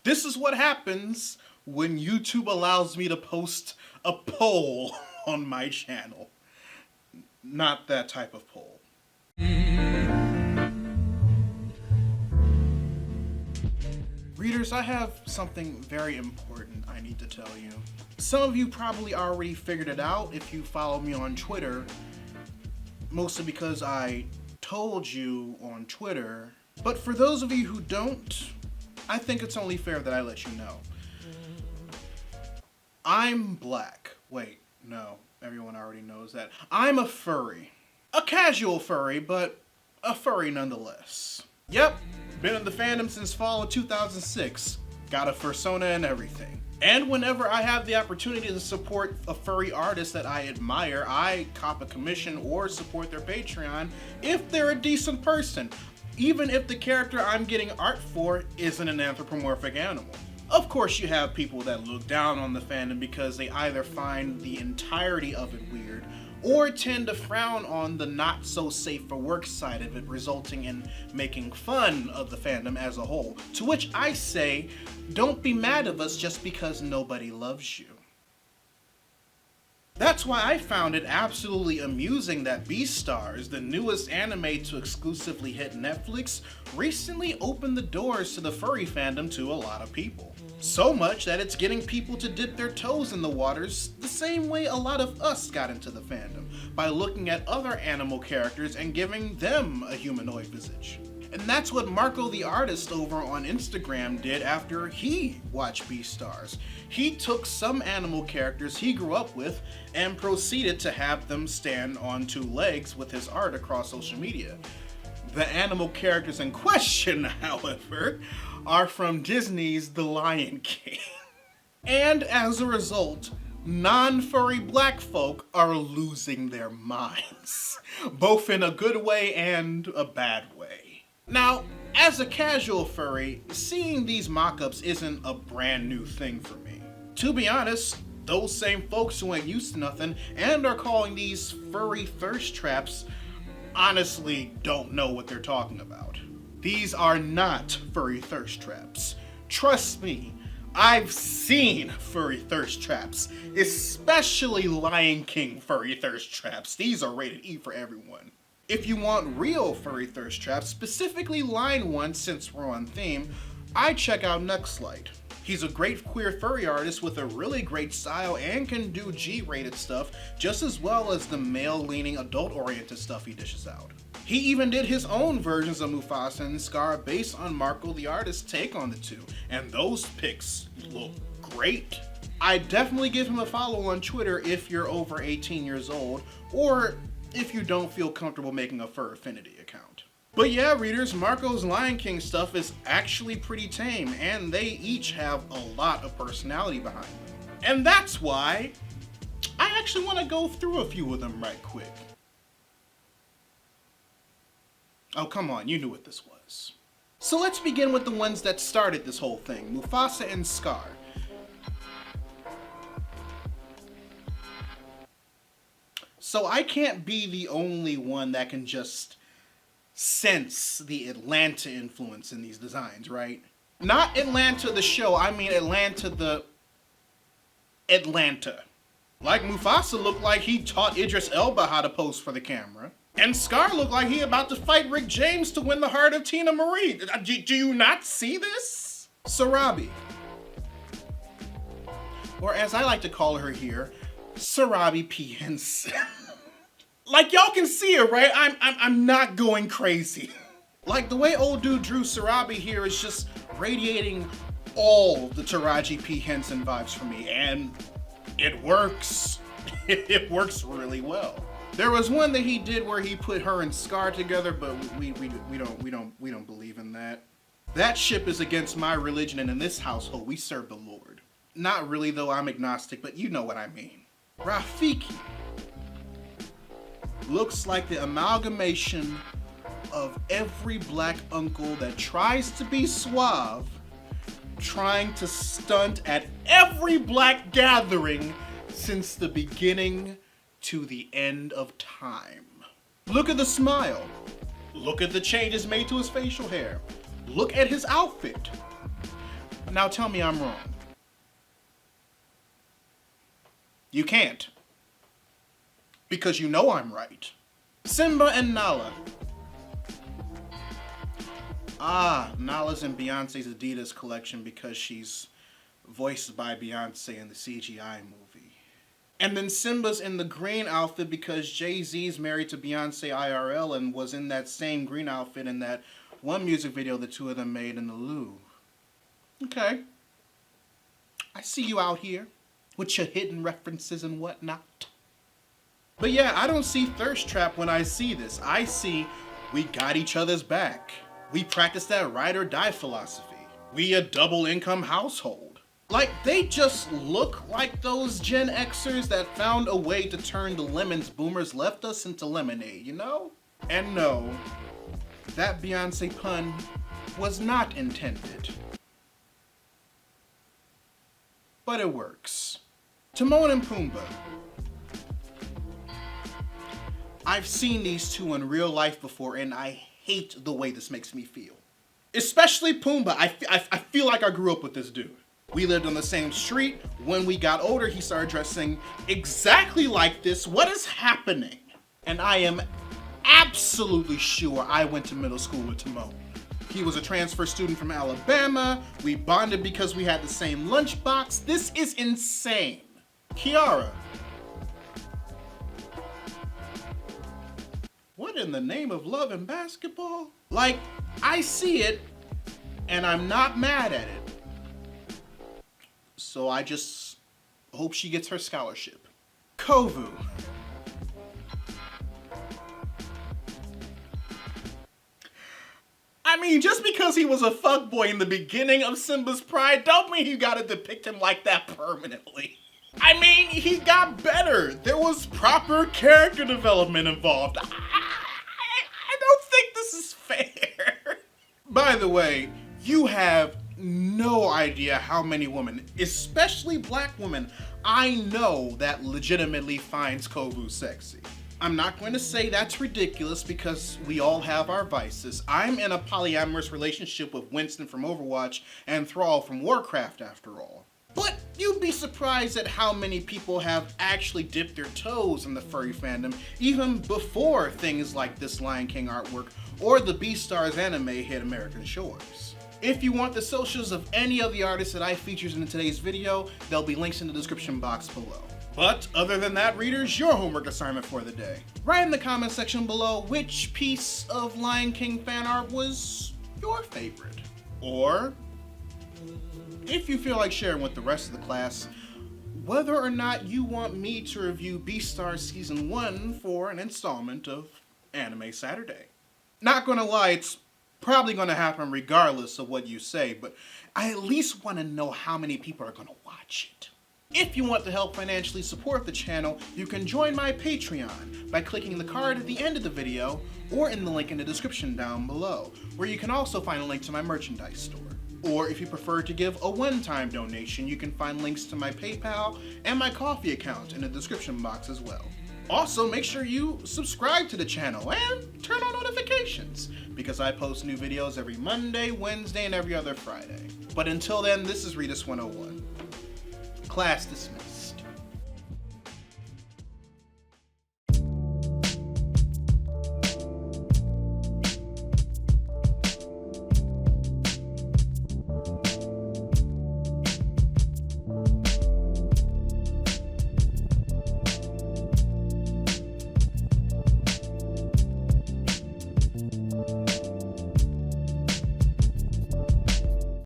This is what happens when YouTube allows me to post a poll on my channel. Not that type of poll. Readers, I have something very important I need to tell you. Some of you probably already figured it out if you follow me on Twitter, mostly because I told you on Twitter. But for those of you who don't, I think it's only fair that I let you know. I'm black. Wait, no, everyone already knows that. I'm a furry. A casual furry, but a furry nonetheless. Yep, been in the fandom since fall of 2006. Got a fursona and everything. And whenever I have the opportunity to support a furry artist that I admire, I cop a commission or support their Patreon if they're a decent person, even if the character I'm getting art for isn't an anthropomorphic animal. Of course, you have people that look down on the fandom because they either find the entirety of it weird or tend to frown on the not so safe for work side of it, resulting in making fun of the fandom as a whole. To which I say, don't be mad at us just because nobody loves you. That's why I found it absolutely amusing that Beastars, the newest anime to exclusively hit Netflix, recently opened the doors to the furry fandom to a lot of people. So much that it's getting people to dip their toes in the waters the same way a lot of us got into the fandom, by looking at other animal characters and giving them a humanoid visage. And that's what Marco the artist over on Instagram did after he watched Beastars. He took some animal characters he grew up with and proceeded to have them stand on two legs with his art across social media. The animal characters in question, however, are from Disney's The Lion King. And as a result, non-furry black folk are losing their minds, both in a good way and a bad way. Now, as a casual furry, seeing these mock-ups isn't a brand new thing for me. To be honest, those same folks who ain't used to nothing and are calling these furry thirst traps honestly don't know what they're talking about. These are not furry thirst traps. Trust me, I've seen furry thirst traps, especially Lion King furry thirst traps. These are rated E for everyone. If you want real furry thirst traps, specifically line ones since we're on theme, I check out Knuxlight. He's a great queer furry artist with a really great style and can do G-rated stuff just as well as the male-leaning adult-oriented stuff he dishes out. He even did his own versions of Mufasa and Scar based on Marco the artist's take on the two, and those pics look great. I'd definitely give him a follow on Twitter if you're over 18 years old, or if you don't feel comfortable making a fur affinity account. But yeah, readers, Marco's Lion King stuff is actually pretty tame, and they each have a lot of personality behind them. And that's why I actually want to go through a few of them right quick. Oh, come on, you knew what this was. So let's begin with the ones that started this whole thing, Mufasa and Scar. So I can't be the only one that can just sense the Atlanta influence in these designs, right? Not Atlanta the show, I mean Atlanta the Atlanta. Like Mufasa looked like he taught Idris Elba how to pose for the camera. And Scar looked like he about to fight Rick James to win the heart of Tina Marie. Do you not see this? Sarabi. Or as I like to call her here, Sarabi P. Henson. Like y'all can see her, right? I'm not going crazy. Like the way old dude drew Sarabi here is just radiating all the Taraji P. Henson vibes for me, and it works. It works really well. There was one that he did where he put her and Scar together, but we don't believe in that. That ship is against my religion, and in this household we serve the Lord. Not really though, I'm agnostic, but you know what I mean. Rafiki looks like the amalgamation of every black uncle that tries to be suave, trying to stunt at every black gathering since the beginning to the end of time. Look at the smile. Look at the changes made to his facial hair. Look at his outfit. Now tell me I'm wrong. You can't. Because you know I'm right. Simba and Nala. Nala's in Beyonce's Adidas collection because she's voiced by Beyonce in the CGI movie. And then Simba's in the green outfit because Jay-Z's married to Beyonce IRL and was in that same green outfit in that one music video the two of them made in the Louvre. Okay. I see you out here with your hidden references and whatnot. But yeah, I don't see thirst trap when I see this. I see we got each other's back. We practice that ride or die philosophy. We a double income household. Like, they just look like those Gen Xers that found a way to turn the lemons boomers left us into lemonade, you know? And no, that Beyonce pun was not intended. But it works. Timon and Pumbaa. I've seen these two in real life before and I hate the way this makes me feel. Especially Pumbaa. I feel like I grew up with this dude. We lived on the same street. When we got older, he started dressing exactly like this. What is happening? And I am absolutely sure I went to middle school with Timon. He was a transfer student from Alabama. We bonded because we had the same lunchbox. This is insane. Kiara. What in the name of love and basketball? Like, I see it, and I'm not mad at it. So I just hope she gets her scholarship. Kovu. I mean, just because he was a fuckboy in the beginning of Simba's Pride, don't mean you gotta depict him like that permanently. I mean, he got better. There was proper character development involved. I don't think this is fair. By the way, you have no idea how many women, especially black women, I know that legitimately finds Kovu sexy. I'm not going to say that's ridiculous because we all have our vices. I'm in a polyamorous relationship with Winston from Overwatch and Thrall from Warcraft after all. But you'd be surprised at how many people have actually dipped their toes in the furry fandom even before things like this Lion King artwork or the Beastars anime hit American shores. If you want the socials of any of the artists that I featured in today's video, there'll be links in the description box below. But other than that, readers, your homework assignment for the day. Write in the comment section below which piece of Lion King fan art was your favorite. Or, if you feel like sharing with the rest of the class, whether or not you want me to review Beastars Season 1 for an installment of Anime Saturday. Not gonna lie, it's probably gonna happen regardless of what you say, but I at least want to know how many people are gonna watch it. If you want to help financially support the channel, you can join my Patreon by clicking the card at the end of the video or in the link in the description down below, where you can also find a link to my merchandise store. Or if you prefer to give a one-time donation, you can find links to my PayPal and my Ko-fi account in the description box as well. Also, make sure you subscribe to the channel and turn on notifications, because I post new videos every Monday, Wednesday, and every other Friday. But until then, this is Readus 101. Class dismissed.